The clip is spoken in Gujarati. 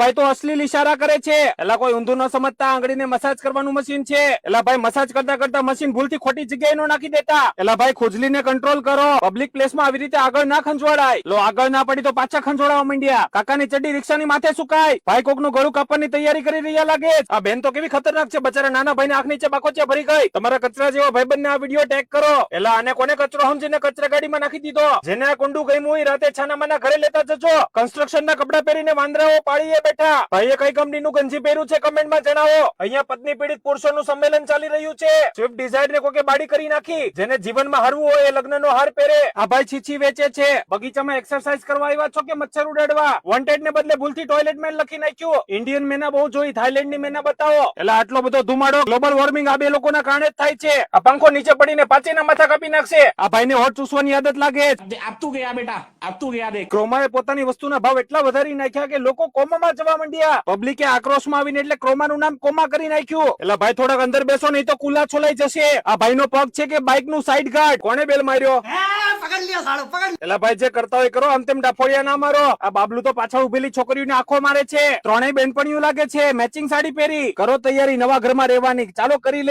ભાઈ તો અશ્લીલ ઈશારા કરે છે. એલા કોઈ ઊંધું ન સમજતા આંગળીને મસાજ કરવાનું મશીન છે. એલા ભાઈ મસાજ કરતા કરતા મશીન ભૂલથી ખોટી જગ્યાએ નો નાખી દેતા. એલા ભાઈ ખુજલીને કંટ્રોલ કરો. પબ્લિક પ્લેસમાં આવી રીતે આગળ ના ખંજવાડાય. લો આગળ ના પડી તો પાછા ખંજવાડવા માંડ્યા. કાકાની ચડ્ડી રિક્ષાની માથે સુકાય. ભાઈ કોકનું ગળું કાપવાની તૈયારી કરી રહ્યા લાગે. આ બેન તો કેવી ખતરનાક છે. બચારા નાના ભાઈને આંખ નીચે બાકોચિયા ભરી ગઈ. તમારા કચરા જેવા ભાઈબંધને આ વિડીયો ટેગ કરો. એલા આને કોને કચરો સમજીને કચરા ગાડીમાં નાખી દીધો. જેને આ કુંડું ગયું હોય રાતે છાનામાના ઘરે લેતા જજો. કન્સ્ટ્રક્શન ના કપડા પહેરીને વાંદરાઓ પાળીએ બેઠા. ભાઈએ કઈ કંપનીનું ગંજી પહેર્યું છે કમેન્ટમાં જણાવો. અહીંયા પત્ની પીડિત પુરુષોનું સંમેલન ચાલી રહ્યું છે. સ્વિફ્ટ ડિઝાયર ને કોકે બાડી કરી નાખી. જેને જીવનમાં હારવું હોય એ લગ્નનો હાર પહેરે. આ ભાઈ છીછી વેચે છે. બગીચામાં એક્સરસાઇઝ કરવા આવ્યા છો કે મચ્છર ઉડાડવા? વોન્ટેડ ને બદલે ભૂલથી ટોયલેટ મેન લખી નાખ્યું. ઇન્ડિયન મેના બહુ જોઈ, થાઈલેન્ડ ની મેના બતાવો. એટલે આટલો બધો ધુમાડો ગ્લોબલ વોર્મિંગ આ બે લોકોના કારણે જ થાય છે. આ પંખો નીચે પડીને પાચીના માથા કાપી નાખશે. આ ભાઈને હોટ ચૂસવાની આદત લાગે. अब तू गया बेटा, अब तू गया देख. ક્રોમાએ પોતાની વસ્તુના ભાવ એટલા વધારી નાખ્યા કે લોકો કોમામાં જવા માંડ્યા. પબ્લિકે આક્રોશમાં આવીને એટલે ક્રોમાનું નામ કોમા કરી નાખ્યું. એટલે ભાઈ થોડાક અંદર બેસો નહીં તો કુલા છોલાઈ જશે. આ ભાઈનો પગ છે કે બાઇક નું સાઈડ ગાર્ડ? કોને બેલ માર્યો? પકડ લ્યો સાળો, પકડ. એટલે ભાઈ જે કરતા હોય કરો, આમ તેમ ડાફોડિયા ના મારો. આ બાબલું તો પાછળ ઉભેલી છોકરીઓને આંખો મારે છે. ત્રણેય બેનપણીઓ લાગે છે. મેચિંગ સાડી પહેરી. કરો તૈયારી નવા ઘરમાં રહેવાની. ચાલો કરી લે.